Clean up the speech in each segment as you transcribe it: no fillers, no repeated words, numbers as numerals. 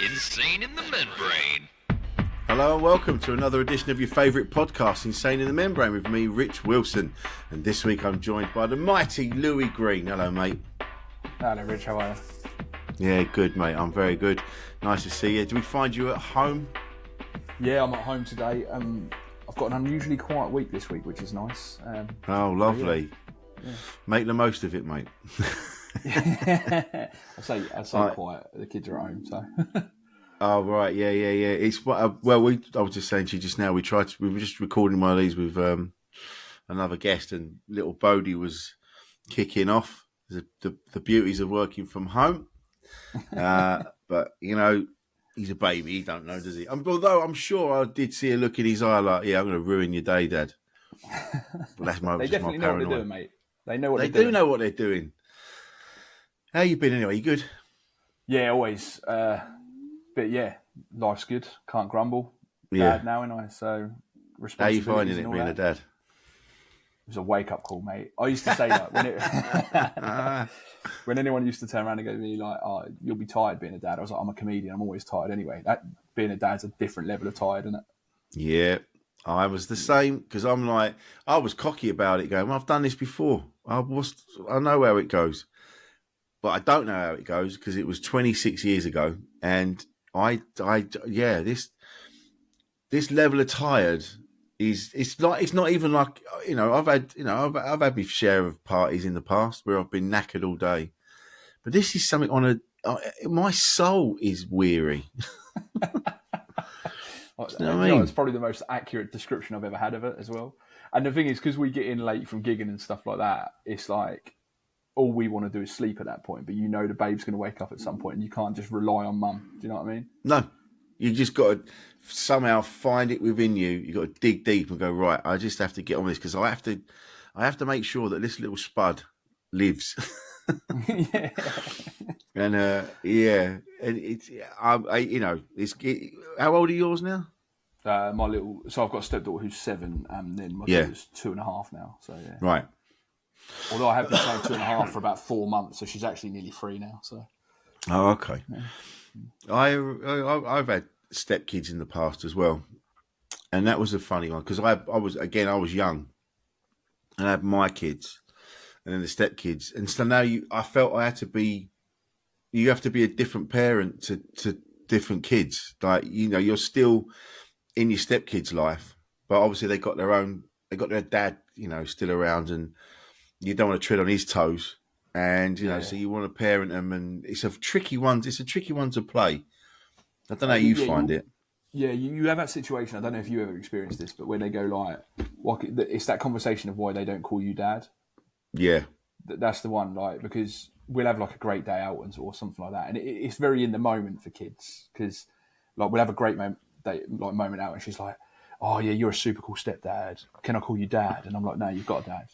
Insane in the Membrane. Hello and welcome to another edition of your favourite podcast, Insane in the Membrane, with me, Rich Wilson. And this week I'm joined by the mighty Louie Green. Hello, mate. Hello, Rich. How are you? Yeah, good, mate. I'm very good. Nice to see you. Do we find you at home? Yeah, I'm at home today. I've got an unusually quiet week this week, which is nice. Oh, lovely. So, yeah. Make the most of it, mate. I say right. Quiet. The kids are at home, so. Oh, right. Yeah. It's I was just saying to you just now. We were just recording one of these with another guest, and little Bodie was kicking off the beauties of working from home. But you know, he's a baby. He don't know, does he? Although I'm sure I did see a look in his eye, like, "Yeah, I'm going to ruin your day, Dad." But that's my. They definitely know what they're doing, mate. They know what they do know what they're doing. How you been anyway? You good? Yeah, always. But yeah, life's good. Can't grumble. Yeah. Dad now, anyway. So, how are you finding it being a dad? It was a wake-up call, mate. I used to say that when anyone used to turn around and go to me like, "Oh, you'll be tired being a dad." I was like, "I'm a comedian. I'm always tired anyway." That being a dad's a different level of tired, isn't it? Yeah, I was the same because I'm like, I was cocky about it, going, "Well, I've done this before. I know how it goes." But I don't know how it goes because it was 26 years ago, and this level of tired it's not even like, you know, I've had my share of parties in the past where I've been knackered all day, but this is something my soul is weary. It's probably the most accurate description I've ever had of it as well. And the thing is, because we get in late from gigging and stuff like that, it's like, all we want to do is sleep at that point, but you know the babe's going to wake up at some point and you can't just rely on mum. Do you know what I mean? No. You just got to somehow find it within you. You got to dig deep and go, right, I just have to get on this because I have to make sure that this little spud lives. Yeah. And and it's how old are yours now? So I've got a stepdaughter who's 7, and then my daughter's 2.5 now. So yeah. Right. Although I have been saying 2.5 for about 4 months, so she's actually nearly 3 now. So. Oh, okay. Yeah. I've had stepkids in the past as well, and that was a funny one because I was young, and I had my kids, and then the stepkids, and so now I felt I had to be. You have to be a different parent to different kids. Like, you know, you're still in your stepkids' life, but obviously they got their dad, you know, still around, and you don't want to tread on his toes, and you know, so you want to parent them, and it's a tricky one. It's a tricky one to play. I don't know how you find it. Yeah, you have that situation. I don't know if you ever experienced this, but when they go like, it's that conversation of why they don't call you dad. Yeah, that's the one. Like, because we'll have like a great day out or something like that, and it's very in the moment for kids because like we'll have a great moment out, and she's like, "Oh yeah, you're a super cool stepdad. Can I call you dad?" And I'm like, "No, you've got a dad."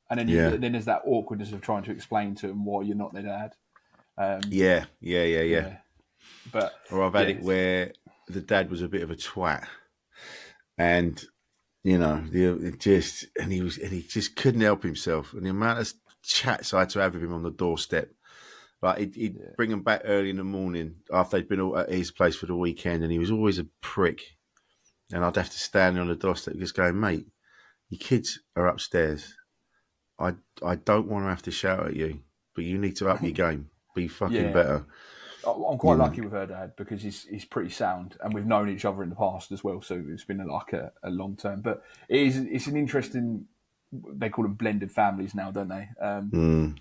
And then then there's that awkwardness of trying to explain to them why you're not their dad. Yeah. But I've had it where the dad was a bit of a twat, and you know, he just couldn't help himself, and the amount of chats I had to have with him on the doorstep. Like he'd bring him back early in the morning after they'd been at his place for the weekend, and he was always a prick. And I'd have to stand on the doorstep just going, "Mate, your kids are upstairs. I don't want to have to shout at you, but you need to up your game. Be fucking better." I'm quite lucky with her dad because he's pretty sound, and we've known each other in the past as well, so it's been like a long term. But it's an interesting. They call them blended families now, don't they?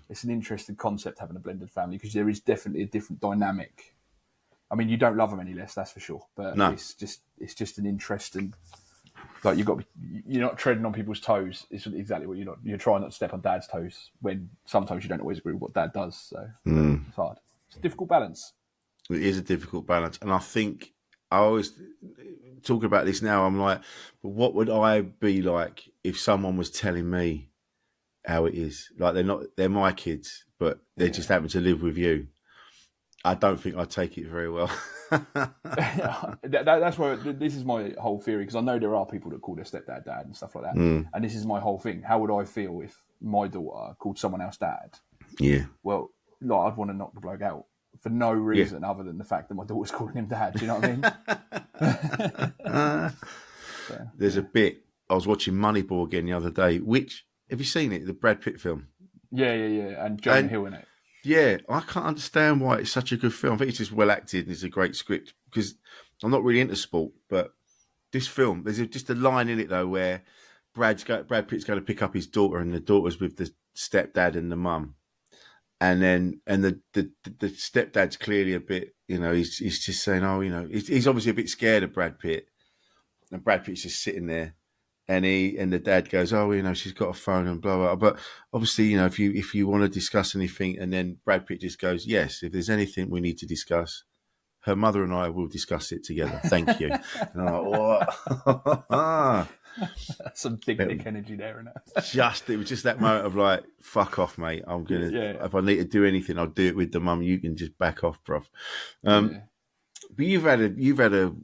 It's an interesting concept having a blended family because there is definitely a different dynamic. I mean, you don't love them any less, that's for sure. But it's just an interesting. Like you're not treading on people's toes. It's exactly what you're trying not to step on dad's toes when sometimes you don't always agree with what dad does. So it's hard. It's a difficult balance. It is a difficult balance. And I think I always talk about this now. I'm like, but what would I be like if someone was telling me how it is? Like they're my kids, but they just happen to live with you. I don't think I'd take it very well. That's why this is my whole theory, because I know there are people that call their stepdad dad and stuff like that. And this is my whole thing. How would I feel if my daughter called someone else dad? Yeah. Well, like, I'd want to knock the bloke out for no reason other than the fact that my daughter's calling him dad. Do you know what I mean? There's a bit. I was watching Moneyball again the other day. Which have you seen it? The Brad Pitt film. Yeah, and Jonah Hill in it. Yeah, I can't understand why it's such a good film. I think it's just well acted and it's a great script because I'm not really into sport, but this film, there's just a line in it though where Brad Pitt's going to pick up his daughter and the daughter's with the stepdad and the mum. And the stepdad's clearly a bit, he's just saying, oh, he's obviously a bit scared of Brad Pitt. And Brad Pitt's just sitting there. And the dad goes, oh, she's got a phone and blah, blah, blah. But obviously, if you want to discuss anything, and then Brad Pitt just goes, yes, if there's anything we need to discuss, her mother and I will discuss it together. Thank you. And I'm like, what? Some big dick energy there, isn't it? It was just that moment of like, fuck off, mate. I'm going to, if I need to do anything, I'll do it with the mum. You can just back off, bruv. But you've had a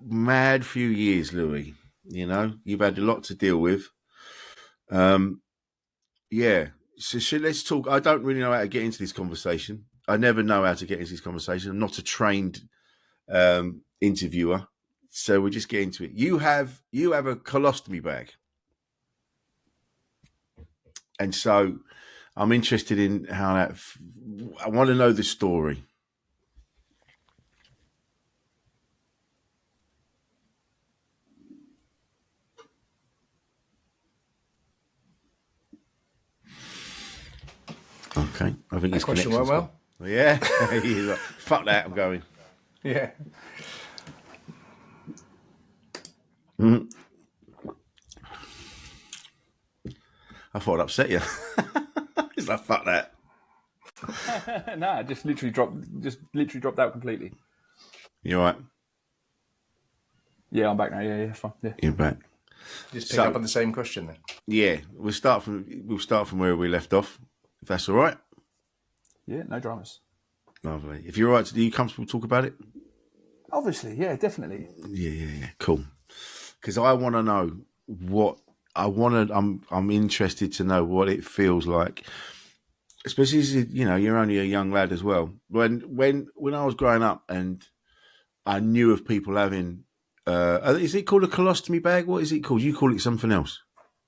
mad few years, Louie. You've had a lot to deal with. So let's talk. I don't really know how to get into this conversation. I never know how to get into this conversation. I'm not a trained interviewer. So we'll just get into it. You have a colostomy bag. And so I'm interested in how I want to know the story. Okay, I think his question went well. Yeah, he's like, fuck that, I'm going. Yeah. I thought I'd upset you. He's like, fuck that. Nah, just literally dropped out completely. You all right? Yeah, I'm back now. Yeah, fine. Yeah. You're back. Just pick up on the same question then. Yeah, we'll start from where we left off, if that's all right. Yeah, no dramas. Lovely. If you're all right, are you comfortable to talk about it? Obviously, yeah, definitely. Yeah. Cool. Because I want to know I'm interested to know what it feels like, especially as you're only a young lad as well. When I was growing up and I knew of people having, is it called a colostomy bag? What is it called? You call it something else.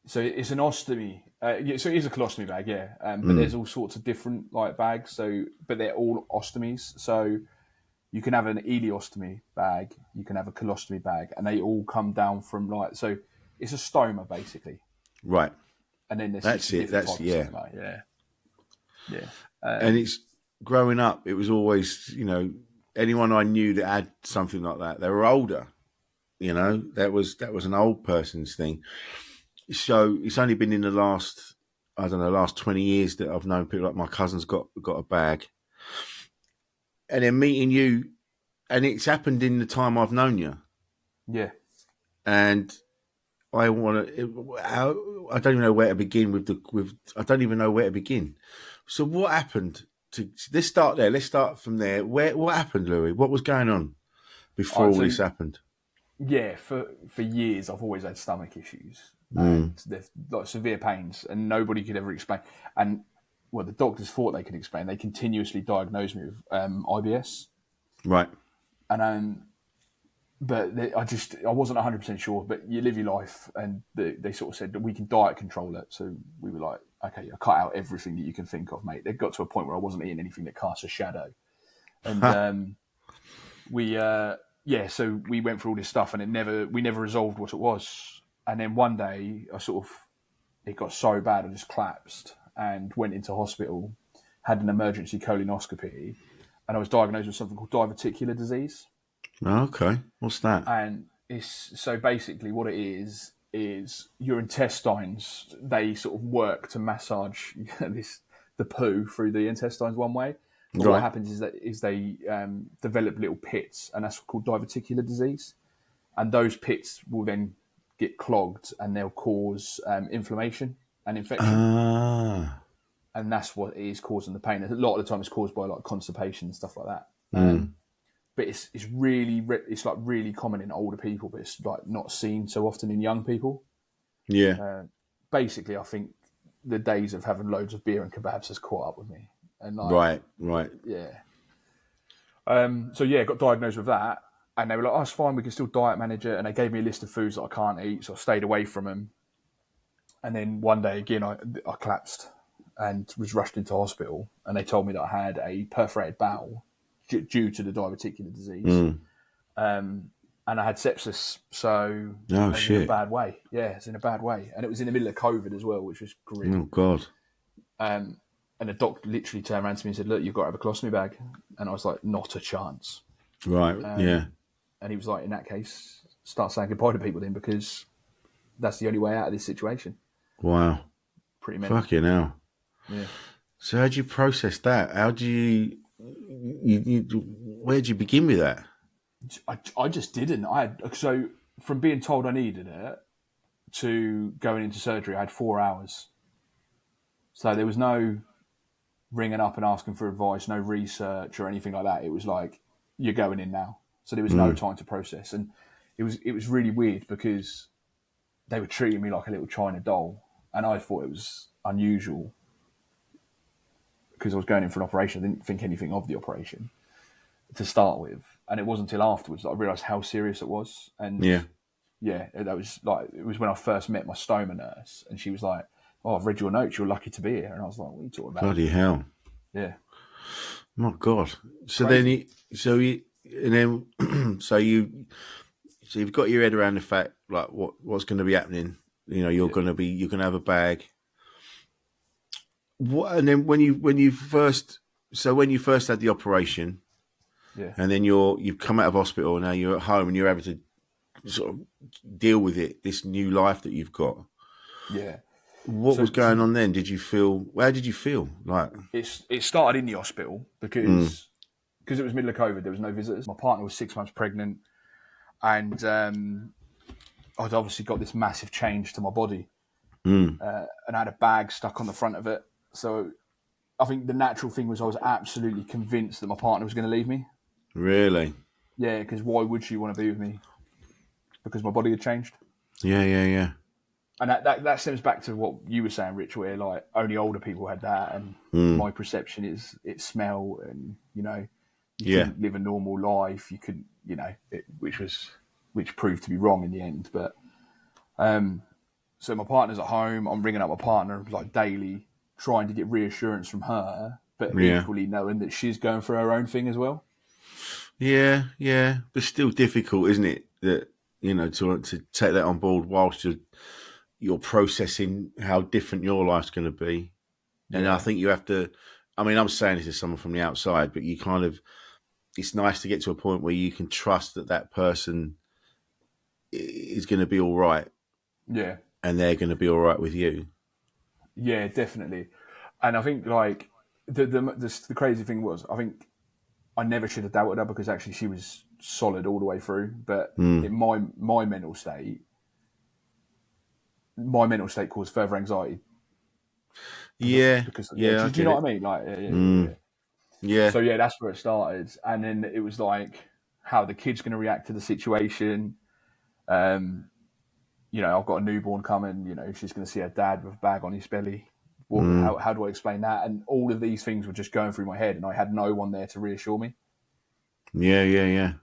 So it's an ostomy. So it is a colostomy bag, yeah. But there's all sorts of different bags. But they're all ostomies. So you can have an ileostomy bag, you can have a colostomy bag, and they all come down from so it's a stoma basically. Right. And then there's that's it. That's stoma, yeah. And it's growing up. It was always anyone I knew that had something like that, they were older. That was an old person's thing. So it's only been in the last 20 years that I've known people like my cousin's got a bag. And then meeting you, and it's happened in the time I've known you. Yeah. And I don't even know where to begin I don't even know where to begin. So what happened let's start there. Let's start from there. What happened, Louie? What was going on before all this happened? Yeah, for years I've always had stomach issues. And they're severe pains, and nobody could ever explain. And the doctors thought they could explain. They continuously diagnosed me with IBS. Right. And but I wasn't 100% sure. But you live your life, and they sort of said that we can diet control it. So we were like, okay, I cut out everything that you can think of, mate. It got to a point where I wasn't eating anything that casts a shadow, and so we went through all this stuff, and we never resolved what it was. And then one day, it got so bad, I just collapsed and went into hospital, had an emergency colonoscopy, and I was diagnosed with something called diverticular disease. Okay, what's that? And so basically what it is your intestines, they sort of work to massage the poo through the intestines one way. But what happens is they develop little pits, and that's called diverticular disease. And those pits will then get clogged, and they'll cause inflammation and infection. And that's what is causing the pain. A lot of the time it's caused by constipation and stuff like that. But it's really common in older people, but it's not seen so often in young people. Yeah. Basically, I think the days of having loads of beer and kebabs has caught up with me. And right. Yeah. So yeah, got diagnosed with that, and they were like, "Oh, it's fine. We can still diet manage it." And they gave me a list of foods that I can't eat, so I stayed away from them. And then one day again, I collapsed and was rushed into hospital, and they told me that I had a perforated bowel due to the diverticular disease. And I had sepsis, so I was in a bad way. Yeah, it's in a bad way. And it was in the middle of COVID as well, which was grim. Oh, God. And the doctor literally turned around to me and said, "Look, you've got to have a colostomy bag." And I was like, "Not a chance." Right, yeah. And he was like, "In that case, start saying goodbye to people then, because that's the only way out of this situation." Wow. Pretty mental. Fucking hell. Yeah. So how do you process that? How do you where do you begin with that? I just didn't. So from being told I needed it to going into surgery, I had 4 hours. So there was no ringing up and asking for advice, no research or anything like that. It was like, you're going in now. So there was no time to process. And it was really weird because they were treating me like a little China doll. And I thought it was unusual because I was going in for an operation. I didn't think anything of the operation to start with. And it wasn't until afterwards that I realised how serious it was. And that was like, it was when I first met my stoma nurse, and she was like, "Oh, I've read your notes. You're lucky to be here." And I was like, "What are you talking about?" Bloody hell. Yeah. My God. So Crazy. you've got your head around the fact, like, what's going to be happening. You know, you're going to have a bag. What? And then when you first had the operation, and then you've come out of hospital, now you're at home and you're having to sort of deal with it, this new life that you've got. Yeah. What was going on then? How did you feel? Like, it started in the hospital because it was middle of COVID. There was no visitors. My partner was 6 months pregnant, and I'd obviously got this massive change to my body, and I had a bag stuck on the front of it. So I think the natural thing was I was absolutely convinced that my partner was going to leave me. Really? Yeah, because why would she want to be with me? Because my body had changed. Yeah. And that stems back to what you were saying, Rich, where like only older people had that, and my perception is it smell, and you couldn't live a normal life. You couldn't, which proved to be wrong in the end. But so my partner's at home. I'm ringing up my partner like daily, trying to get reassurance from her, but equally knowing that she's going through her own thing as well. Yeah, but still difficult, isn't it? That to take that on board whilst you're processing how different your life's going to be. And I think you have to. I mean, I'm saying this as someone from the outside, but it's nice to get to a point where you can trust that person is going to be all right. Yeah, and they're going to be all right with you. Yeah, definitely. And I think like the crazy thing was, I think I never should have doubted her because actually she was solid all the way through. But in my mental state caused further anxiety. Do you know what I mean? Like, yeah. So yeah, that's where it started, and then it was like how the kid's going to react to the situation. I've got a newborn coming. She's going to see her dad with a bag on his belly. How do I explain that? And all of these things were just going through my head, and I had no one there to reassure me. Yeah.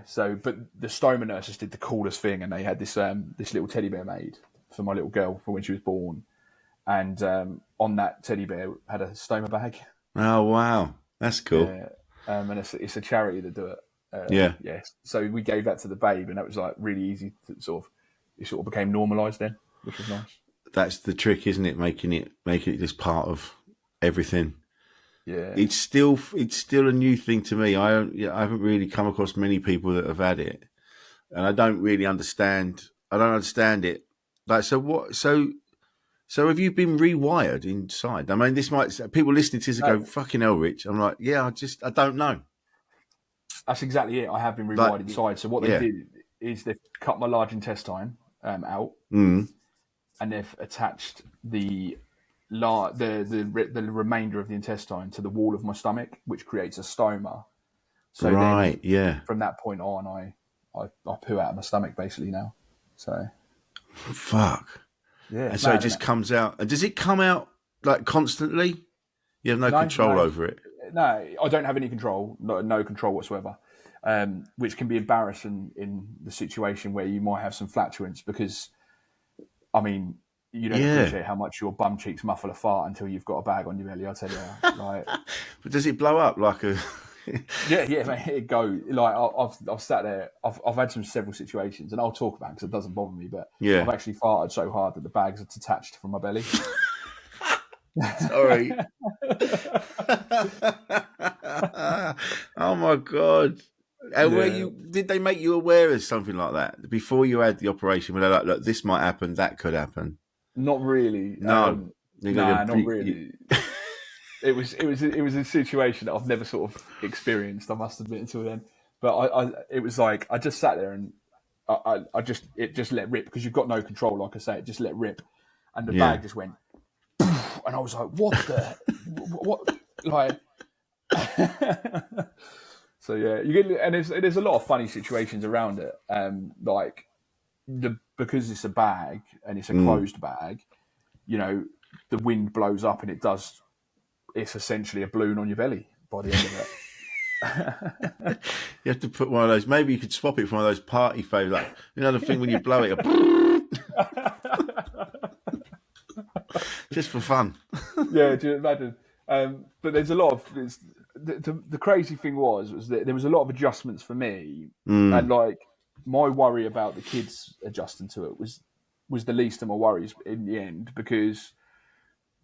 So, but the stoma nurses did the coolest thing, and they had this little teddy bear made for my little girl for when she was born, and on that teddy bear had a stoma bag. Oh wow, that's cool. And it's a charity that do it. Yeah. So we gave that to the babe, and that was like really easy to it sort of became normalised then, which was nice. That's the trick, isn't it? Making it just part of everything. Yeah. It's still a new thing to me. I haven't really come across many people that have had it, and I don't really understand. I don't understand it. Like, so what? So have you been rewired inside? I mean, this might people listening to this go, "Fucking hell, Rich." I'm like, yeah, I don't know. That's exactly it. I have been rewired inside. So what they did is they've cut my large intestine out, and they've attached the remainder of the intestine to the wall of my stomach, which creates a stoma. So from that point on, I poo out of my stomach basically now. So fuck. Yeah. And so it just comes out. And does it come out like constantly? You have no control over it. no, I don't have any control, no control whatsoever, which can be embarrassing in the situation where you might have some flatulence because, I mean, you don't appreciate how much your bum cheeks muffle a fart until you've got a bag on your belly. I tell you, like, But does it blow up like a? yeah, mate, it go like I've sat there. I've had several situations, and I'll talk about it because it doesn't bother me. But I've actually farted so hard that the bags are detached from my belly. Sorry. Oh my god! And did they make you aware of something like that before you had the operation? Were they like, look, this might happen, that could happen? Not really. No, not really. It was a situation that I've never sort of experienced, I must admit, until then. But it was like I just sat there and it just let rip because you've got no control. Like I say, it just let rip, and the bag just went, and I was like, "What the what?" Like, so yeah, you get and there's a lot of funny situations around it. Like because it's a bag and it's a closed bag, you know, the wind blows up and it's essentially a balloon on your belly by the end of it. You have to put one of those. Maybe you could swap it for one of those party favors, like the thing when you blow it, just for fun. Yeah, do you imagine? But there's a lot of the crazy thing was that there was a lot of adjustments for me, and like my worry about the kids adjusting to it was the least of my worries in the end because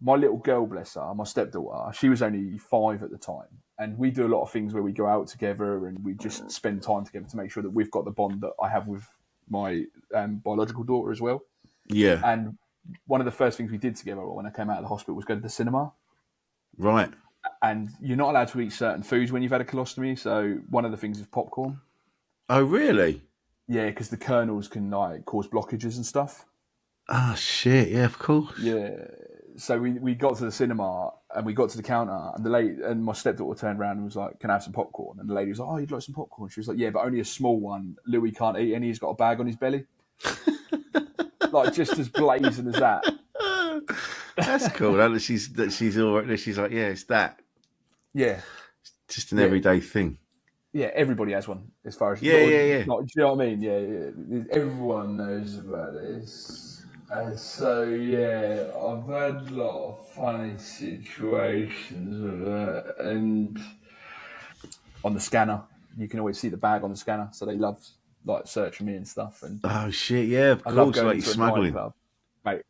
my little girl, bless her, my stepdaughter, she was only 5 at the time. And we do a lot of things where we go out together and we just spend time together to make sure that we've got the bond that I have with my biological daughter as well. Yeah. And one of the first things we did together when I came out of the hospital was go to the cinema. Right. And you're not allowed to eat certain foods when you've had a colostomy. So one of the things is popcorn. Oh, really? Yeah, because the kernels can like cause blockages and stuff. Oh, shit. Yeah, of course. Yeah. So we got to the cinema and we got to the counter and the lady and my stepdaughter turned around and was like, "Can I have some popcorn?" And the lady was like, "Oh, you'd like some popcorn?" She was like, "Yeah, but only a small one. Louie can't eat any. He's got a bag on his belly." Like just as blazing as that. That's cool. That she's all right. She's like, yeah, it's that. Yeah. Just an everyday thing. Yeah, everybody has one as far as yeah. Like, do you know what I mean? Yeah. Everyone knows about this. And so, yeah, I've had a lot of funny situations with it. And on the scanner, you can always see the bag on the scanner. So they love like searching me and stuff. And oh, shit, yeah, of I course. love going like into smuggling. a nightclub. Mate,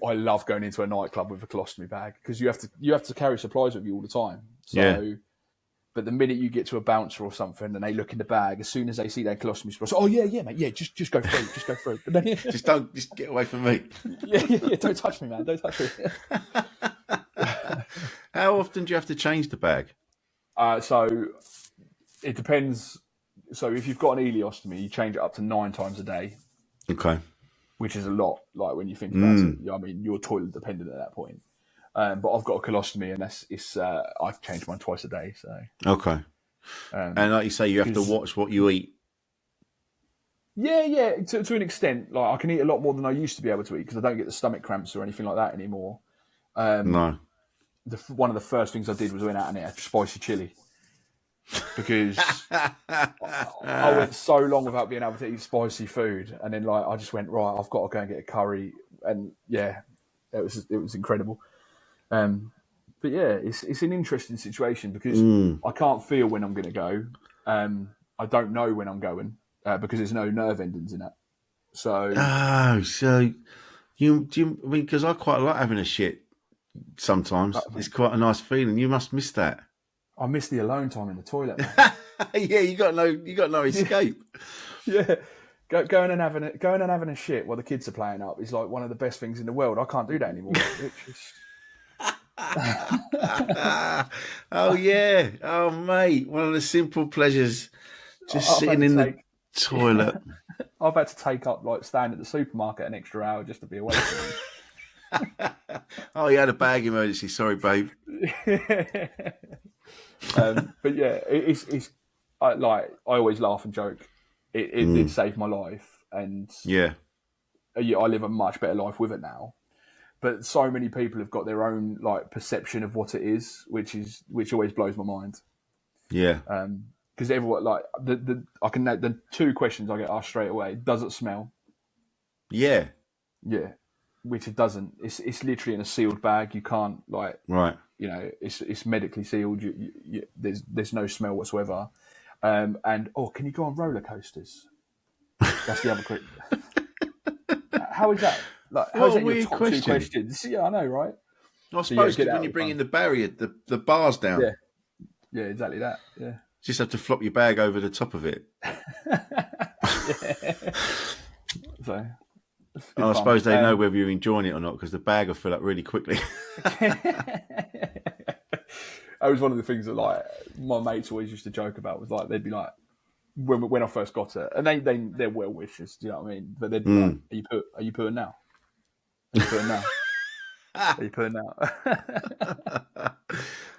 I love going into a nightclub with a colostomy bag because you have to carry supplies with you all the time. So, but the minute you get to a bouncer or something and they look in the bag, as soon as they see their colostomy supplies, oh yeah, mate, yeah, just go through, But then, just get away from me. yeah, don't touch me, man, don't touch me. How often do you have to change the bag? So it depends. So if you've got an ileostomy, you change it up to 9 times a day. Okay. Which is a lot, like when you think about it. I mean, you're toilet dependent at that point. But I've got a colostomy, and I've changed mine twice a day. So okay, and like you say, you have to watch what you eat. Yeah, to an extent. Like I can eat a lot more than I used to be able to eat because I don't get the stomach cramps or anything like that anymore. No, one of the first things I did was went out and ate spicy chili because I went so long without being able to eat spicy food, and then like I just went right. I've got to go and get a curry, and yeah, it was incredible. But yeah, it's an interesting situation because I can't feel when I'm going to go. I don't know when I'm going because there's no nerve endings in it. So you I mean, because I quite like having a shit sometimes. It's quite a nice feeling. You must miss that. I miss the alone time in the toilet. Yeah, you got no escape. Yeah. Going and having a shit while the kids are playing up is like one of the best things in the world. I can't do that anymore. Oh yeah, oh mate, one of the simple pleasures, just sitting in the toilet. I've had to take up like staying at the supermarket an extra hour just to be away from them. Oh, you had a bag emergency. Sorry, babe. But yeah, I always laugh and joke. It did save my life, and yeah, I live a much better life with it now. but so many people have got their own like perception of what it is, which always blows my mind. Yeah. Because everyone like I can note the two questions I get asked straight away: does it smell? Yeah. Yeah, which it doesn't. It's literally in a sealed bag. You can't like Right. it's medically sealed. There's no smell whatsoever. And can you go on roller coasters? That's the other question. How is that? Like, how is that your top two questions? Yeah, I know, right? I suppose when you bring in the barrier, the bar's down. Yeah, exactly that. Yeah. Just have to flop your bag over the top of it. So, I suppose they know whether you're enjoying it or not because the bag will fill up really quickly. That was one of the things that like my mates always used to joke about. Was like they'd be like when I first got it, and they're well wishers. Do you know what I mean? But they'd be like, "Are you putting now? Are you putting now? Are you putting now?"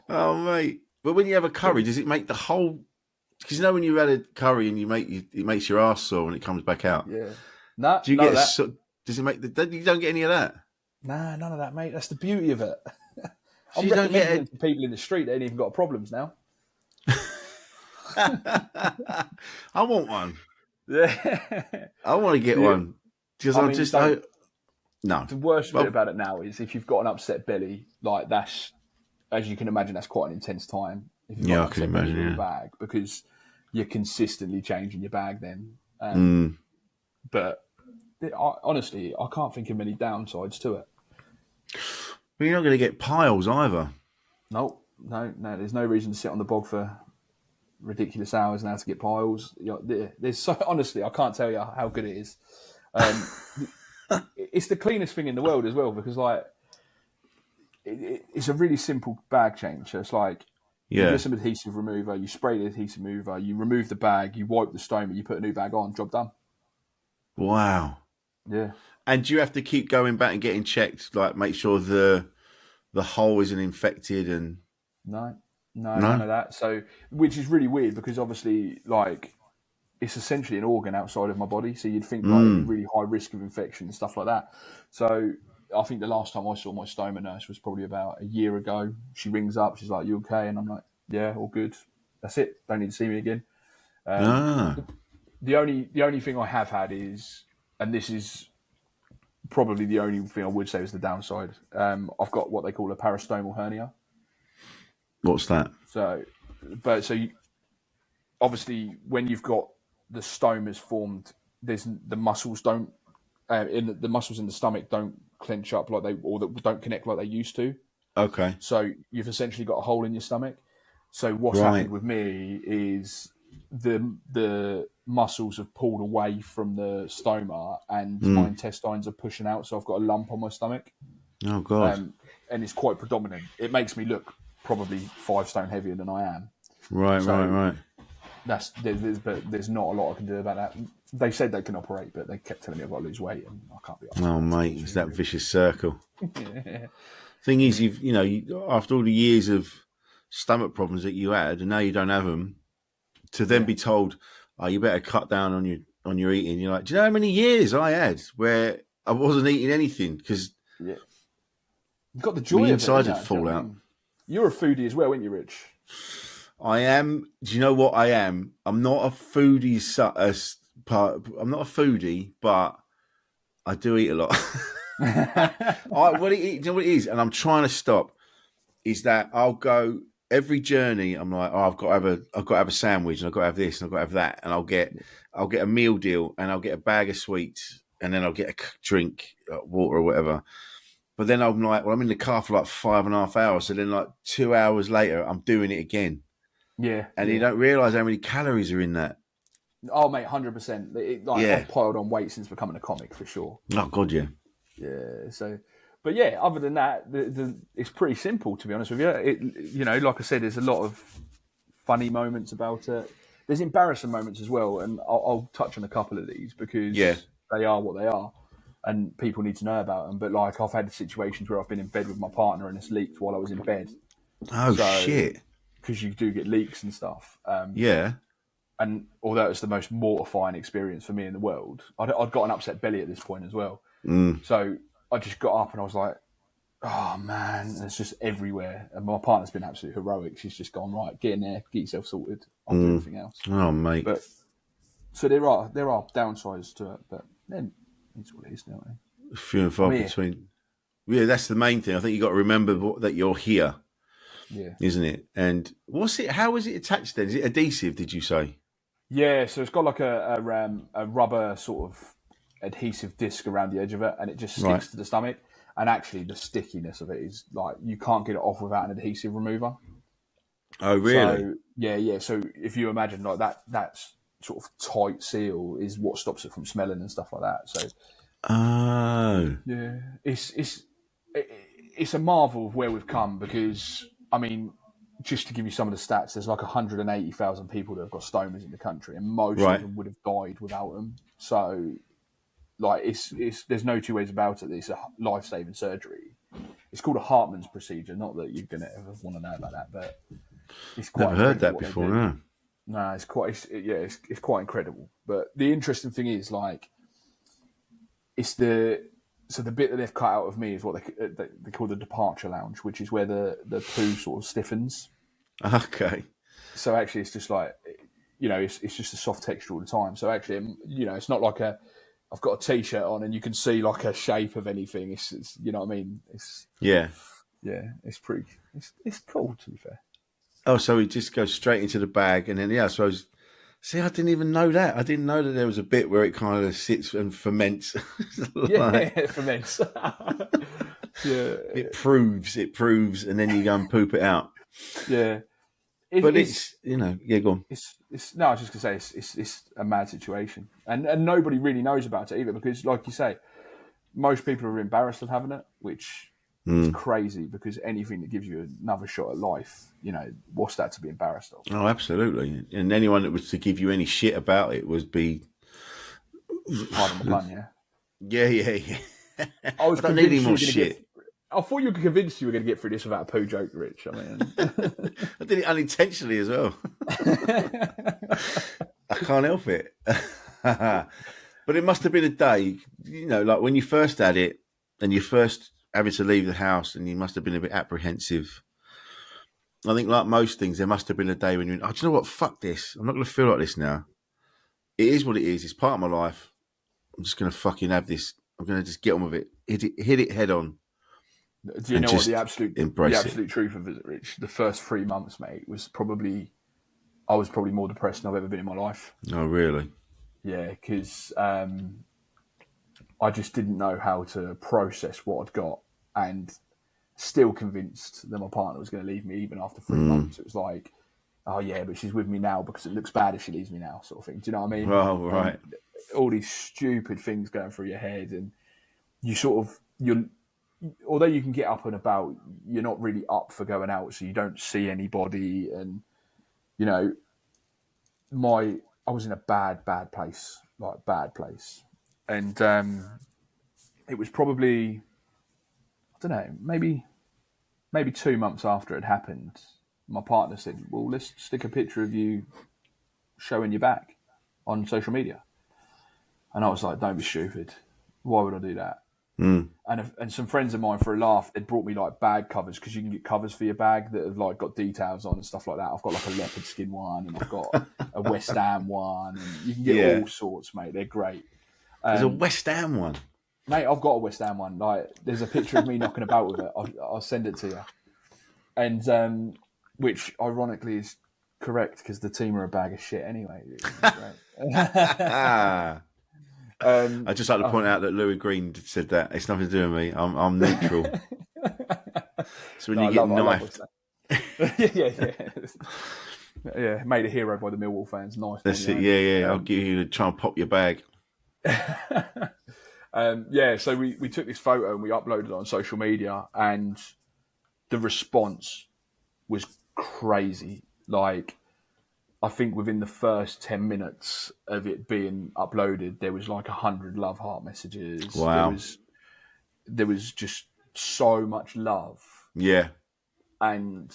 Oh mate! But when you have a curry, does it make the whole? Because when you had a curry and it makes your arse sore when it comes back out. Yeah. No. Do you get that? Does it make you don't get any of that? Nah, none of that, mate. That's the beauty of it. So I'm recommending it to people in the street that ain't even got problems now. I want one. Yeah. I want to get one because no. The worst bit about it now is if you've got an upset belly, like that's, as you can imagine, that's quite an intense time. If you've got an upset belly in your bag, because you're consistently changing your bag then. But honestly, I can't think of many downsides to it. But you're not going to get piles either. No. There's no reason to sit on the bog for ridiculous hours now to get piles. There's so honestly, I can't tell you how good it is. It's the cleanest thing in the world as well because like it's a really simple bag change. So it's like you get some adhesive remover, you spray the adhesive remover, you remove the bag, you wipe the stoma, you put a new bag on, job done. Wow. Yeah. And do you have to keep going back and getting checked, like make sure the hole isn't infected and No, none of that. So, which is really weird because obviously, like, it's essentially an organ outside of my body. So you'd think like really high risk of infection and stuff like that. So I think the last time I saw my stoma nurse was probably about a year ago. She rings up, she's like, "You okay?" And I'm like, "Yeah, all good. That's it. Don't need to see me again." The only thing I have had is, and this is probably the only thing I would say is the downside. I've got what they call a peristomal hernia. What's that? Obviously, when you've got the stomas formed, the muscles don't the muscles in the stomach don't clench up don't connect like they used to. Okay. So you've essentially got a hole in your stomach. So what's happened with me is the muscles have pulled away from the stoma and my intestines are pushing out. So I've got a lump on my stomach. Oh God. And it's quite predominant. It makes me look probably 5 stone heavier than I am. Right. There's not a lot I can do about that. They said they can operate, but they kept telling me I've got to lose weight, and I can't be. Oh, mate, it's that vicious circle. Thing is, after all the years of stomach problems that you had, and now you don't have them, to then be told, "Oh, you better cut down on your eating." You're like, do you know how many years I had where I wasn't eating anything because you've got the joy of inside would fall out. You're a foodie as well, aren't you, Rich? I am. Do you know what I am? I'm not a foodie. I'm not a foodie, but I do eat a lot. Do you know what it is? And I'm trying to stop. Is that I'll go every journey. I'm like, I've got to have a sandwich, and I've got to have this, and I've got to have that, and I'll get a meal deal, and I'll get a bag of sweets, and then I'll get a drink, water or whatever. But then I'm like, I'm in the car for like 5.5 hours. So then like 2 hours later, I'm doing it again. Yeah. And you don't realise how many calories are in that. Oh, mate, 100%. I've piled on weight since becoming a comic, for sure. Oh, God, yeah. Yeah, so... But yeah, other than that, it's pretty simple, to be honest with you. Like I said, there's a lot of funny moments about it. There's embarrassing moments as well, and I'll touch on a couple of these because they are what they are. And people need to know about them. But like, I've had situations where I've been in bed with my partner and it's leaked while I was in bed. Oh, shit. Because you do get leaks and stuff. And although it's the most mortifying experience for me in the world, I'd got an upset belly at this point as well. So I just got up and I was like, Oh man, it's just everywhere. And my partner's been absolutely heroic. She's just gone, right, get in there, get yourself sorted. I'll do everything else. Oh, mate. But so there are downsides to it, but then it's what it is now. Few and far here. between. Yeah, that's the main thing. I think you got to remember that you're here, Yeah. isn't it? And what's it? How is it attached then? Is it adhesive? Did you say? Yeah, so it's got like a rubber sort of adhesive disc around the edge of it, and it just sticks to the stomach. And actually, the stickiness of it is like you can't get it off without an adhesive remover. Oh, really? So, yeah. So if you imagine like that sort of tight seal is what stops it from smelling and stuff like that. So, yeah, it's a marvel of where we've come because I mean, just to give you some of the stats, there's like 180,000 people that have got stomas in the country, and most of them would have died without them. So, like, it's there's no two ways about it. It's a life-saving surgery. It's called a Hartmann's procedure. Not that you're gonna ever want to know about that, but it's quite. Never heard that before. No. No, it's quite. It's quite incredible. But the interesting thing is, like, it's the bit that they've cut out of me is what they call the departure lounge, which is where the poo sort of stiffens. Okay. So actually, it's just like, it's just a soft texture all the time. So actually, it's not like I've got a t-shirt on and you can see like a shape of anything. It's you know what I mean? It's it's pretty. It's cool, to be fair. Oh, so it just goes straight into the bag, and then I suppose. See, I didn't even know that. I didn't know that there was a bit where it kind of sits and ferments. It ferments. It proves, and then you go and poop it out. Yeah. But it's go on. No, I was just gonna say it's a mad situation, and nobody really knows about it either because, like you say, most people are embarrassed of having it, which is crazy because anything that gives you another shot at life, what's that to be embarrassed of? Oh, absolutely. And anyone that was to give you any shit about it would be. Pardon the pun, yeah. Yeah. I don't need any more shit. I thought you were convinced you were going to get through this without a poo joke, Rich. I mean, I did it unintentionally as well. I can't help it. But it must have been a day, like when you first had it and you first having to leave the house and you must have been a bit apprehensive. I think like most things, there must have been a day when do you know what? Fuck this. I'm not going to feel like this now. It is what it is. It's part of my life. I'm just going to fucking have this. I'm going to just get on with it. Hit it head on. Do you know what the absolute truth of it, Rich? The first 3 months, mate, I was probably more depressed than I've ever been in my life. Oh, really? Yeah, because I just didn't know how to process what I'd got, and still convinced that my partner was going to leave me even after 3 months. It was like, oh yeah, but she's with me now because it looks bad if she leaves me now, sort of thing. Do you know what I mean? Oh, right. And all these stupid things going through your head, and although you can get up and about, you're not really up for going out, so you don't see anybody. And I was in a bad place, and it was probably, I don't know, maybe 2 months after it happened. My partner said, "Well, let's stick a picture of you showing your back on social media," and I was like, "Don't be stupid. Why would I do that?" And some friends of mine, for a laugh, they'd brought me like bag covers because you can get covers for your bag that have like got details on and stuff like that. I've got like a leopard skin one, and I've got a West Ham one, and you can get all sorts, mate. They're great. There's a West Ham one, mate. I've got a West Ham one. Like, there's a picture of me knocking about with it. I'll send it to you, and which ironically is correct because the team are a bag of shit anyway. I'd just like to point out that Louie Green said that. It's nothing to do with me. I'm neutral. So when you get knifed. Yeah, made a hero by the Millwall fans. Nice. That's it. Yeah. I'll give you to try and pop your bag. So we took this photo and we uploaded it on social media, and the response was crazy. Like, I think within the first 10 minutes of it being uploaded, there was like 100 love heart messages. Wow. There was just so much love. Yeah. And,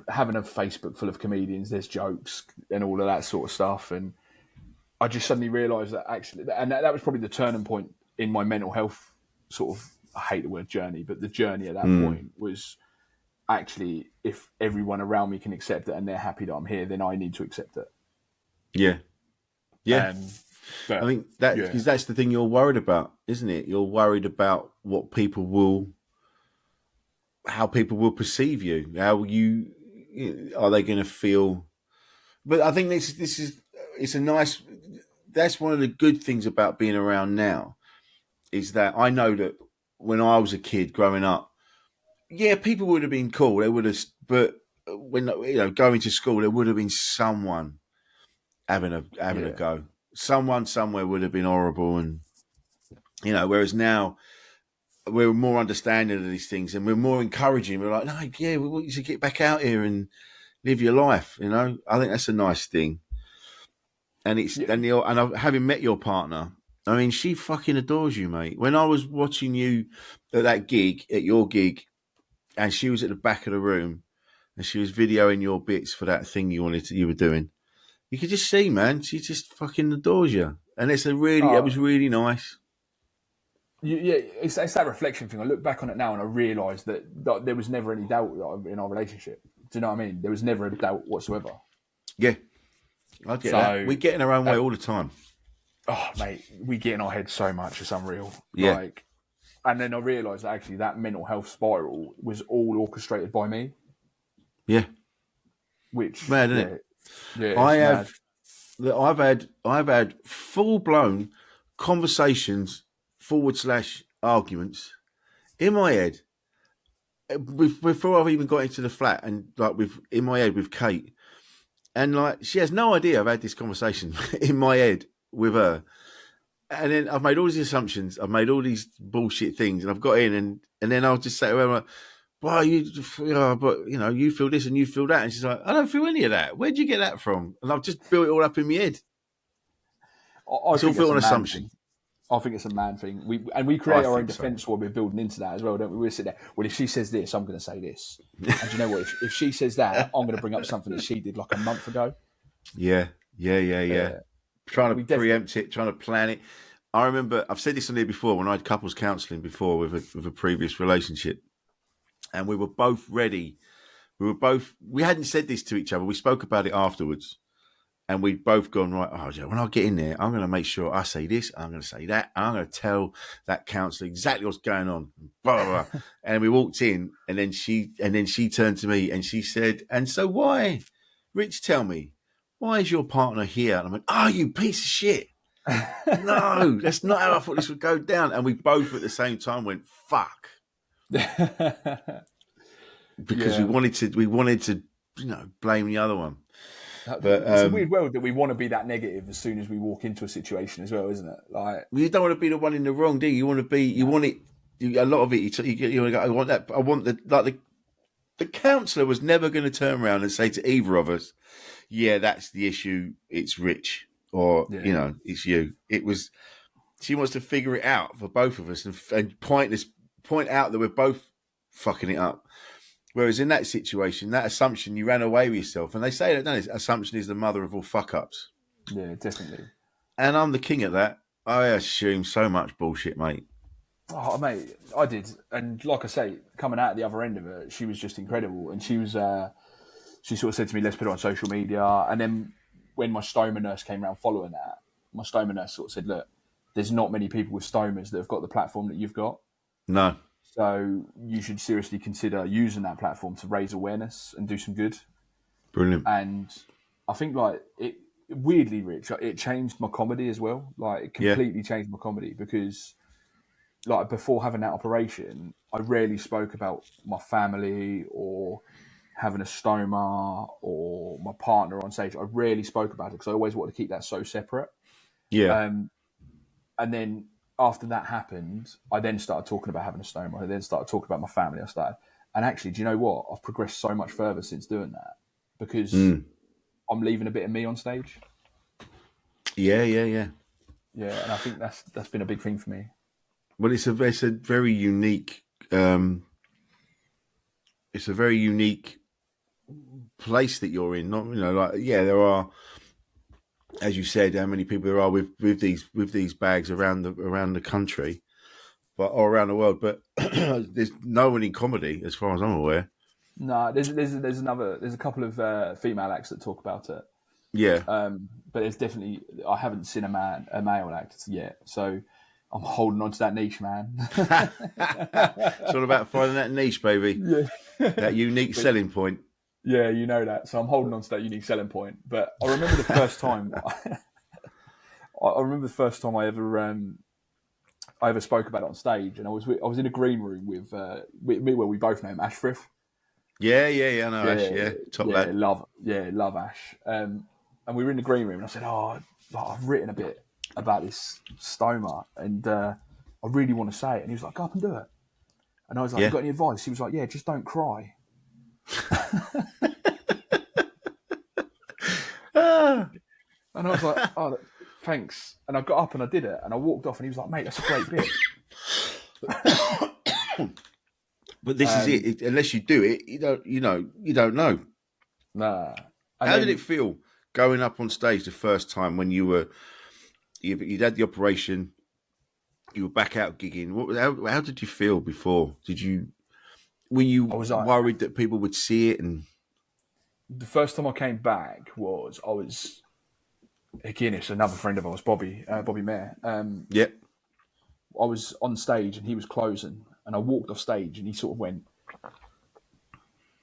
having a Facebook full of comedians, there's jokes and all of that sort of stuff. And I just suddenly realised that actually, and that was probably the turning point in my mental health sort of I hate the word journey, but the journey at that point was actually, if everyone around me can accept it and they're happy that I'm here, then I need to accept it. Yeah. Yeah. But, I think because that's the thing you're worried about, isn't it? You're worried about how people will perceive you. Are they going to feel? But I think it's a nice. That's one of the good things about being around now, is that I know that when I was a kid growing up, yeah, people would have been cool. They would have, but when going to school, there would have been someone having a go. Someone somewhere would have been horrible, and whereas now we're more understanding of these things and we're more encouraging. We're like, no, yeah, we want you to get back out here and live your life. I think that's a nice thing. And having met your partner, I mean, she fucking adores you, mate. When I was watching you at your gig, and she was at the back of the room, and she was videoing your bits for that thing you were doing, you could just see, man, she just fucking adores you, and it was really nice. It's that reflection thing. I look back on it now and I realise that there was never any doubt in our relationship. Do you know what I mean? There was never a doubt whatsoever. Yeah, I get that. We get in our own way all the time. Oh, mate, we get in our heads so much. It's unreal. Yeah. And then I realised that actually that mental health spiral was all orchestrated by me. Yeah. Which mad, isn't it? Yeah, I've had full blown conversations / arguments in my head before I've even got into the flat, and in my head with Kate, and she has no idea I've had this conversation in my head with her. And then I've made all these assumptions. I've made all these bullshit things, and I've got in, and then I'll just say to her, "Well, you feel this and you feel that," and she's like, "I don't feel any of that. Where'd you get that from?" And I've just built it all up in my head. It's all built on assumption. I think it's a man thing. We create our own defence while we're building into that as well, don't we? We sit there. Well, if she says this, I'm going to say this. And do you know what? If she says that, I'm going to bring up something that she did like a month ago. Yeah. Trying to preempt it, trying to plan it. I remember I've said this on here before when I had couples counselling before with a previous relationship, and we were both ready. We hadn't said this to each other. We spoke about it afterwards, and we'd both gone, right, when I get in there, I'm going to make sure I say this, I'm going to say that, I'm going to tell that counsellor exactly what's going on. Blah, blah, blah. And we walked in, and then she turned to me and she said, "And so why, Rich, tell me, why is your partner here?" And I went, "Oh, you piece of shit. No, that's not how I thought this would go down." And we both at the same time went, "Fuck." Because we wanted to, blame the other one. But it's a weird world that we want to be that negative as soon as we walk into a situation as well, isn't it? You don't want to be the one in the wrong, do you? You want to be. You want it. A lot of it. You want to go, I want that. I want the counsellor was never going to turn around and say to either of us, "Yeah, that's the issue. It's Rich, or it's you." It was. She wants to figure it out for both of us and point out that we're both fucking it up. Whereas in that situation, that assumption, you ran away with yourself. And they say that, don't they? Assumption is the mother of all fuck-ups. Yeah, definitely. And I'm the king of that. I assume so much bullshit, mate. Oh, mate, I did. And like I say, coming out at the other end of it, she was just incredible. And she was, she sort of said to me, "Let's put it on social media." And then when my stoma nurse came around following that, my stoma nurse sort of said, "Look, there's not many people with stomas that have got the platform that you've got. No. So you should seriously consider using that platform to raise awareness and do some good." Brilliant. And I think it weirdly, Rich, it changed my comedy as well. It completely changed my comedy because before having that operation, I rarely spoke about my family or having a stoma or my partner on stage. I rarely spoke about it because I always wanted to keep that so separate. Yeah. And then after that happened, I then started talking about having a stoma. I then started talking about my family. And actually, do you know what? I've progressed so much further since doing that because I'm leaving a bit of me on stage. Yeah. Yeah, and I think that's been a big thing for me. Well, it's a very unique. It's a very unique place that you're in. Not there are, as you said, how many people there are with these bags around the country, but all around the world. But there's no one in comedy, as far as I'm aware. No, there's a couple of female acts that talk about it. Yeah. But there's definitely, I haven't seen a male actor yet, so I'm holding on to that niche, man. It's all about finding that niche, baby. Yeah. That unique selling point. Yeah, you know that. So I'm holding on to that unique selling point. But I remember the first time. I remember the first time I ever spoke about it on stage, and I was in a green room with we both know him, Ash Frith. Yeah, I know Ash. Yeah, top lad. Love Ash. And we were in the green room, and I said, I've written a bit about this stoma, and I really want to say it. And he was like, go up and do it. And I was like, you got any advice? He was like, yeah, just don't cry. And I was like, oh, thanks. And I got up and I did it, and I walked off, and he was like, mate, that's a great bit. But this is it. Unless you do it, you don't know. Nah. How did it feel going up on stage the first time when you'd had the operation, you were back out gigging? How did you feel before? Were you worried that people would see it? And the first time I came back again, it's another friend of ours, Bobby Mayer. Yep. I was on stage and he was closing, and I walked off stage and he sort of went,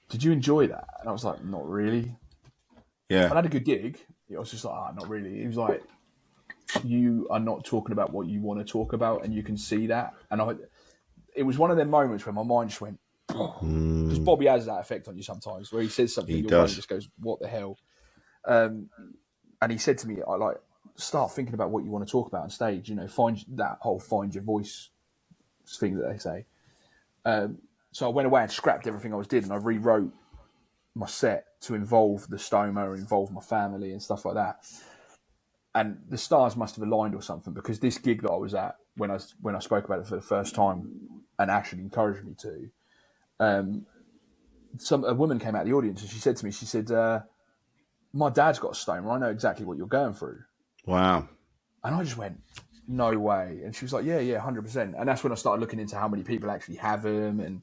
did you enjoy that? And I was like, not really. Yeah. I had a good gig. I was just like, not really. He was like, you are not talking about what you want to talk about, and you can see that. And it was one of them moments where my mind just went, because Bobby has that effect on you sometimes, where he says something, your brain just goes, what the hell? And he said to me, start thinking about what you want to talk about on stage, find your voice thing that they say. So I went away and scrapped everything I was doing, and I rewrote my set to involve the stoma, involve my family and stuff like that. And the stars must have aligned or something, because this gig that I was at when I spoke about it for the first time, and actually encouraged me to, a woman came out of the audience and she said to me, my dad's got a stoma. I know exactly what you're going through. Wow. And I just went, no way. And she was like, yeah, 100%. And that's when I started looking into how many people actually have them. And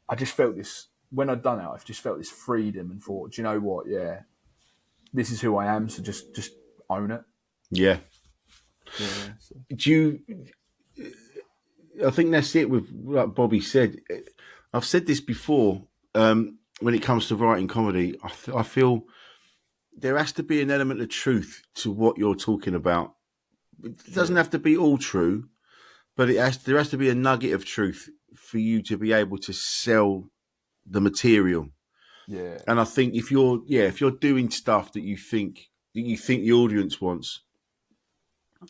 I just felt this, when I'd done it, I just felt this freedom and thought, do you know what? Yeah, this is who I am. So just own it. Yeah. So. I think that's it with like Bobby said. I've said this before, when it comes to writing comedy, I feel there has to be an element of truth to what you're talking about. It doesn't have to be all true, but there has to be a nugget of truth for you to be able to sell the material. Yeah. And I think if you're doing stuff that you think the audience wants,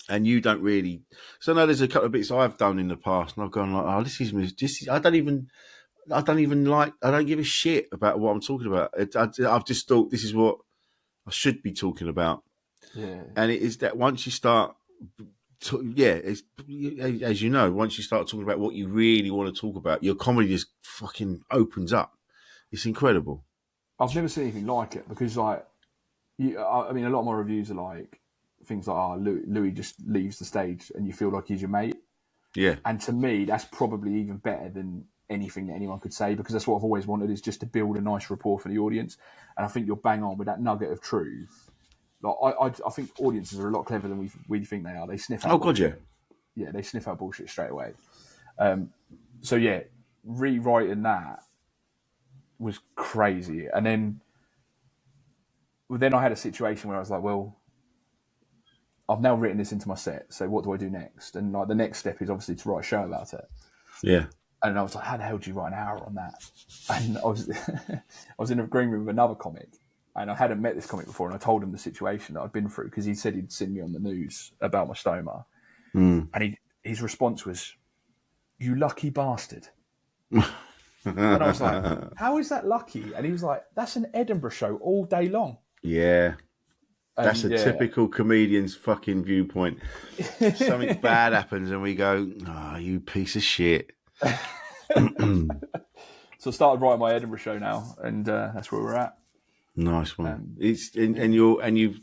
and you don't really, so I know there's a couple of bits I've done in the past, and I've gone like, oh, this is I don't give a shit about what I'm talking about. I've just thought this is what I should be talking about. Yeah. And it is that once you start, as you know, once you start talking about what you really want to talk about, your comedy just fucking opens up. It's incredible. I've never seen anything like it, because a lot of my reviews are like things like, Louie just leaves the stage and you feel like he's your mate. Yeah. And to me, that's probably even better than anything that anyone could say, because that's what I've always wanted, is just to build a nice rapport for the audience. And I think you're bang on with that nugget of truth. Like I think audiences are a lot cleverer than we think they are. They sniff out bullshit. Yeah, they sniff out bullshit straight away. So yeah, rewriting that was crazy. And then I had a situation where I was like, well, I've now written this into my set, so what do I do next? And like the next step is obviously to write a show about it. Yeah. And I was like, how the hell do you write an hour on that? And I was in a green room with another comic, and I hadn't met this comic before, and I told him the situation that I'd been through, because he said he'd seen me on the news about my stoma. And his response was, you lucky bastard. And I was like, how is that lucky? And he was like, that's an Edinburgh show all day long. Yeah. That's a typical comedian's fucking viewpoint. Something bad happens and we go, oh, you piece of shit. So I started writing my Edinburgh show now, and that's where we're at. Nice one. You've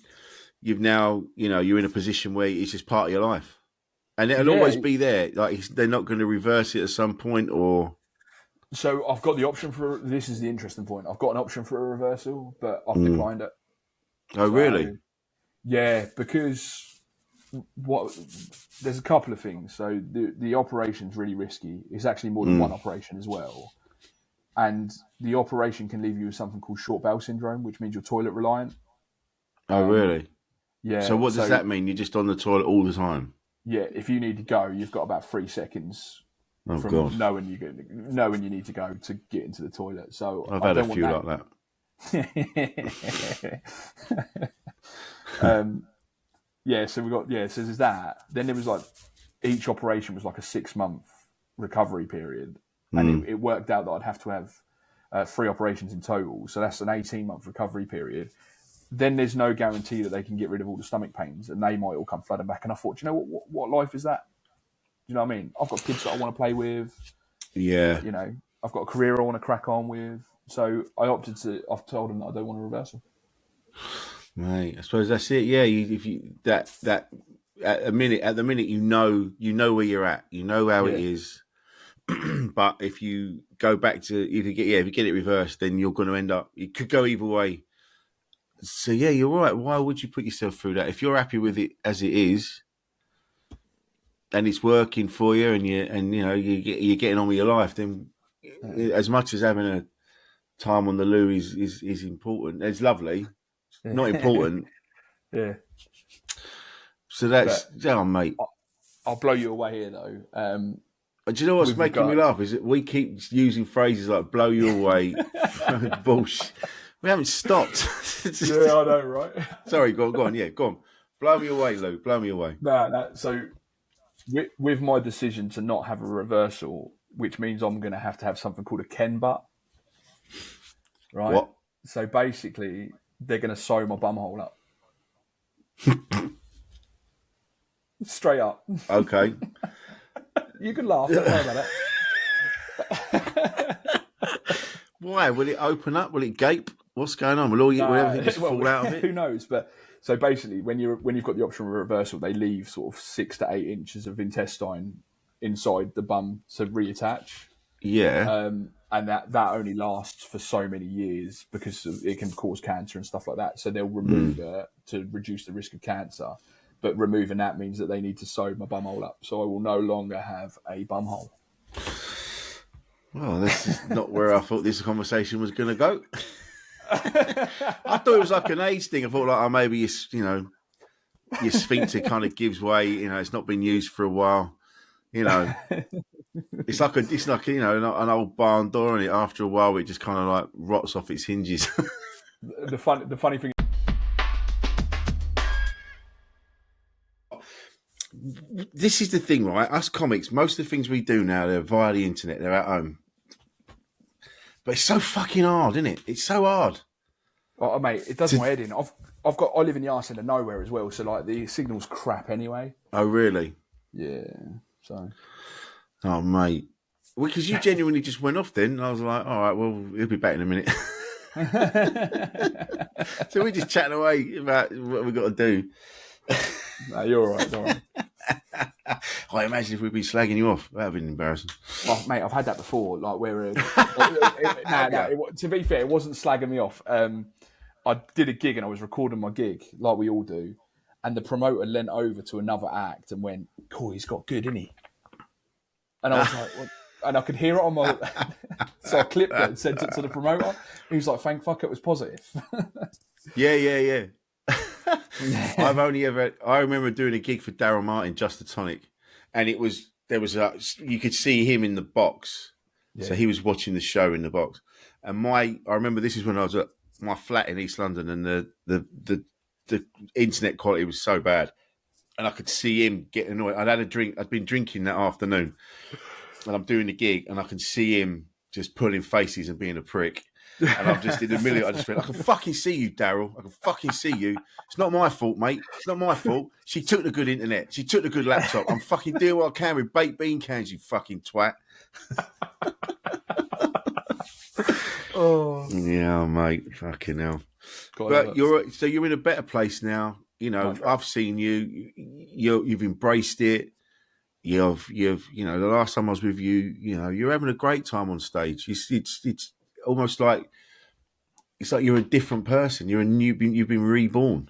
now, you're in a position where it's just part of your life. And it'll always be there. Like they're not going to reverse it at some point, or. So I've got the option for. This is the interesting point. I've got an option for a reversal, but I've declined it. Oh, really? Yeah, because there's a couple of things. So the operation's really risky. It's actually more than one operation as well. And the operation can leave you with something called short bowel syndrome, which means you're toilet reliant. Oh, really? Yeah. So what does that mean? You're just on the toilet all the time? Yeah. If you need to go, you've got about 3 seconds from knowing you need to go to get into the toilet. So I've had a few like that. So we got so there's that. Then there was like each operation was like a 6-month recovery period, and it worked out that I'd have to have 3 operations in total. So that's an 18-month recovery period. Then there's no guarantee that they can get rid of all the stomach pains, and they might all come flooding back. And I thought, you know what life is that? You know what I mean? I've got kids that I want to play with. Yeah. You know, I've got a career I want to crack on with. So I've told them that I don't want a reversal. Mate, I suppose that's it. Yeah, at the minute you know where you're at, you know how it is. But if you go back to if you get it reversed, then you're going to end up. It could go either way. So yeah, you're right. Why would you put yourself through that? If you're happy with it as it is, and it's working for you, and you're getting on with your life, then as much as having a time on the loo is important, it's lovely. Not important. Yeah. So that's mate. I'll blow you away here though. Do you know what's making me laugh is that we keep using phrases like "blow you away," bullshit. We haven't stopped. Yeah, I know, right? Sorry, go on. Yeah, go on. Blow me away, Lou. Blow me away. No. So, with my decision to not have a reversal, which means I'm going to have something called a Ken butt, right? What? So basically, they're going to sew my bumhole up. Straight up. Okay. You can laugh. Don't worry about it. Why? Will it open up? Will it gape? What's going on? Will everything just fall out of it? Who knows? But so basically, when you've got the option of reversal, they leave sort of 6 to 8 inches of intestine inside the bum to reattach. Yeah. And that only lasts for so many years because it can cause cancer and stuff like that. So they'll remove it to reduce the risk of cancer. But removing that means that they need to sew my bumhole up. So I will no longer have a bumhole. Well, this is not where I thought this conversation was going to go. I thought it was like an age thing. I thought like, maybe your sphincter kind of gives way. It's not been used for a while. It's like an old barn door, and after a while it just kind of like rots off its hinges. The funny thing. This is the thing, right? Us comics, most of the things we do now, they're via the internet. They're at home. But it's so fucking hard, isn't it? It's so hard. Oh, mate, it does my head in. I live in the arse end of nowhere as well, so like the signal's crap anyway. Oh, really? Yeah. So. Oh, mate. Well, because you genuinely just went off then. And I was like, all right, well, he'll be back in a minute. So we're just chatting away about what we've got to do. No, you're all right. Don't worry. I imagine if we'd been slagging you off, that would have been embarrassing. Oh, mate, I've had that before. Like where, to be fair, it wasn't slagging me off. I did a gig and I was recording my gig, like we all do, and the promoter leant over to another act and went, "Cool, he's got good, isn't he?" And I was like, what? And I could hear it on my. So I clipped it and sent it to the promoter. He was like, "Thank fuck, it was positive." Yeah. I remember doing a gig for Daryl Martin, Just a Tonic, and you could see him in the box. Yeah. So he was watching the show in the box. And I remember this is when I was at my flat in East London, and the internet quality was so bad. And I could see him get annoyed. I'd had a drink. I'd been drinking that afternoon, and I'm doing the gig, and I can see him just pulling faces and being a prick. And I'm just in the middle. I just went, I can fucking see you, Daryl. I can fucking see you. It's not my fault, mate. It's not my fault. She took the good internet. She took the good laptop. I'm fucking doing what I can with baked bean cans, you fucking twat. Oh yeah, mate. Fucking hell. But you're in a better place now. I've seen you. You've embraced it. you know, the last time I was with you, you know, you're having a great time on stage. It's almost like it's like you're a different person. You've been reborn.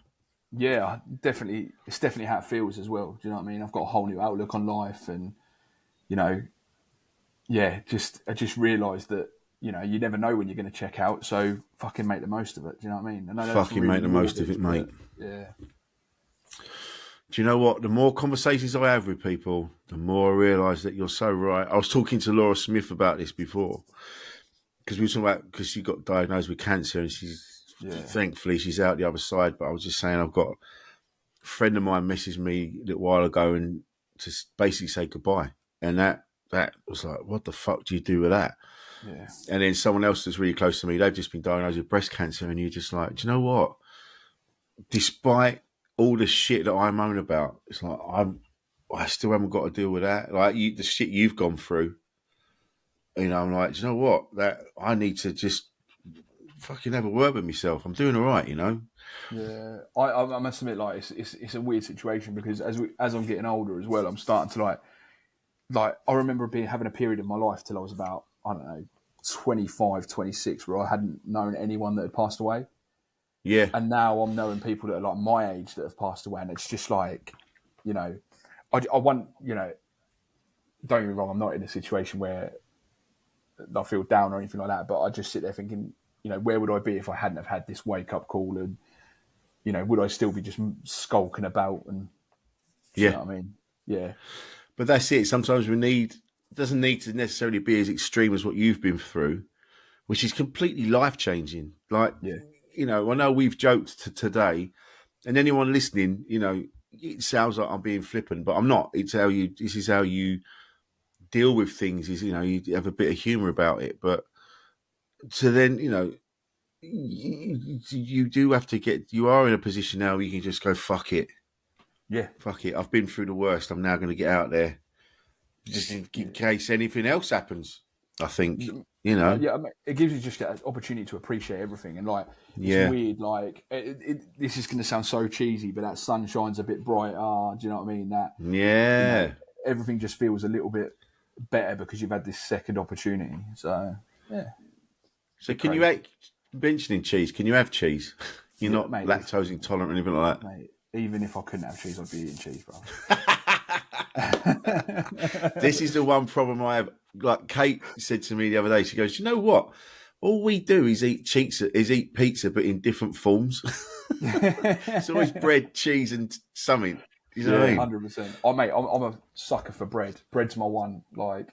Yeah, definitely. It's definitely how it feels as well. Do you know what I mean? I've got a whole new outlook on life, and you know, yeah, I just realised that you never know when you're going to check out, so fucking make the most of it. Do you know what I mean? And I know that's Fucking really make the most of morbid, it, mate. but yeah, Do you know what? The more conversations I have with people, the more I realise that you're so right. I was talking to Laura Smith about this before because we were talking about because she got diagnosed with cancer and thankfully she's out the other side. But I was just saying I've got a friend of mine messaged me a little while ago and to basically say goodbye, and that was like, what the fuck do you do with that? yeah, And then someone else that's really close to me, they've just been diagnosed with breast cancer, and you're just like, do you know what? Despite all the shit that I moan about, it's like I still haven't got to deal with that. Like the shit you've gone through, I'm like, do you know what? That I need to just fucking have a word with myself. I'm doing all right, yeah. I must admit, like it's a weird situation because as I'm getting older as well, I'm starting to like I remember having a period in my life till I was about, I don't know, 25, 26, where I hadn't known anyone that had passed away. Yeah, And now I'm knowing people that are like my age that have passed away, and it's just like, I want, don't get me wrong, I'm not in a situation where I feel down or anything like that, but I just sit there thinking, where would I be if I hadn't have had this wake up call, and would I still be just skulking about? And do you yeah. know what I mean? Yeah, But that's it. Sometimes it doesn't need to necessarily be as extreme as what you've been through, which is completely life changing. Like, yeah, I know we've joked today, and anyone listening, it sounds like I'm being flippant, but I'm not. This is how you deal with things is, you have a bit of humor about it. But so then, you do have to you are in a position now where you can just go, fuck it. yeah. Fuck it. I've been through the worst. I'm now going to get out there just in case anything else happens. I think, Yeah, I mean, it gives you just an opportunity to appreciate everything, and like it's Yeah. weird. Like this is going to sound so cheesy, but that sun shines a bit brighter. Do you know what I mean? That Yeah. everything just feels a little bit better because you've had this second opportunity. So yeah, So can crazy. you mentioning cheese? Can you have cheese? You're Yeah, not mate, lactose intolerant or anything like that. mate. Even if I couldn't have cheese, I'd be eating cheese, bro. This is the one problem I have. Like Kate said to me the other day, she goes, "You know what? All we do is eat pizza, but in different forms. It's always bread, cheese, and something. You know what I Yeah, mean? 100%. Oh, mate, I'm a sucker for bread. Bread's my one. Like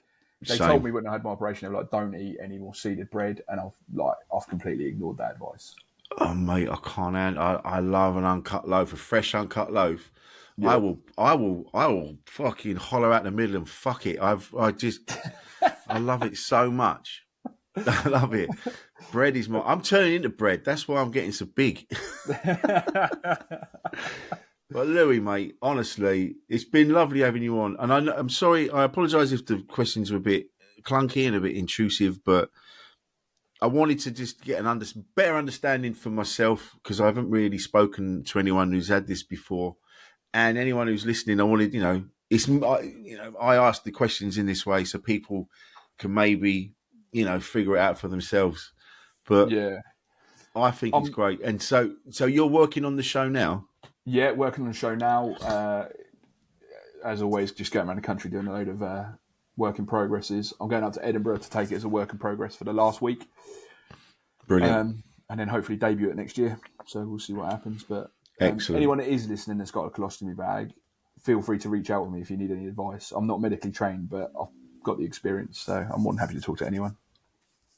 they Same. told me when I had my operation, they were like, "Don't eat any more seeded bread," and I've completely ignored that advice. Oh mate, I can't handle. I love an uncut loaf, a fresh uncut loaf. I Yeah, will fucking holler out the middle and fuck it. I love it so much. I love it. Bread is I'm turning into bread. That's why I'm getting so big. But Louis, mate, honestly, it's been lovely having you on. And I'm sorry, I apologise if the questions were a bit clunky and a bit intrusive, but I wanted to just get better understanding for myself because I haven't really spoken to anyone who's had this before, and anyone who's listening. I wanted, I asked the questions in this way so people can maybe, figure it out for themselves. But yeah. I think it's great. And so you're working on the show now. Yeah, working on the show now. As always, just going around the country doing a load of work in progresses. I'm going up to Edinburgh to take it as a work in progress for the last week. Brilliant. And then hopefully debut it next year. So we'll see what happens. But Excellent. anyone that is listening that's got a colostomy bag, feel free to reach out with me if you need any advice. I'm not medically trained, but I've got the experience. So I'm more than happy to talk to anyone.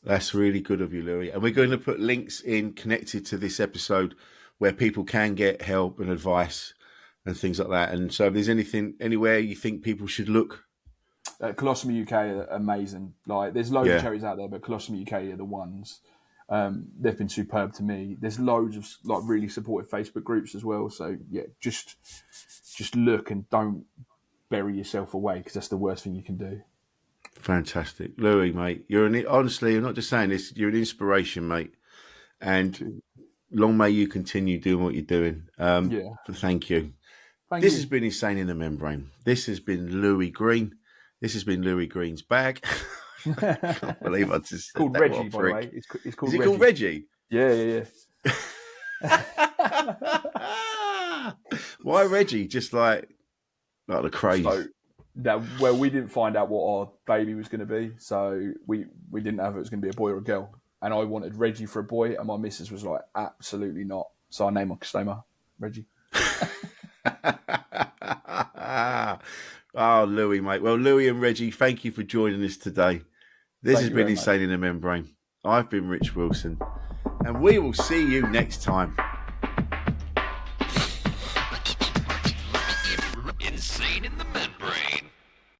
That's really good of you, Louis. And we're going to put links in connected to this episode where people can get help and advice and things like that. And so if there's anywhere you think people should look. Colostomy UK are amazing. Like there's loads of charities out there, but Colostomy UK are the ones. They've been superb to me. There's loads of like really supportive Facebook groups as well. So yeah, just look and don't bury yourself away because that's the worst thing you can do. Fantastic. Louis, mate, honestly, I'm not just saying this, you're an inspiration, mate. And long may you continue doing what you're doing. Yeah. Thank you. This has been Insane in the Membrane. This has been Louie Green. This has been Louie Green's bag. I can't believe I just said called that. Reggie, by the way. It's called Is it Reggie. called Reggie? Yeah. Why Reggie? Just like the craze. So, we didn't find out what our baby was going to be, so we didn't know if it was going to be a boy or a girl. And I wanted Reggie for a boy, and my missus was like, absolutely not. So I named my stoma Reggie. Oh, Louie, mate. Well, Louie and Reggie, thank you for joining us today. This has been Insane in the Membrane. I've been Rich Wilson, and we will see you next time.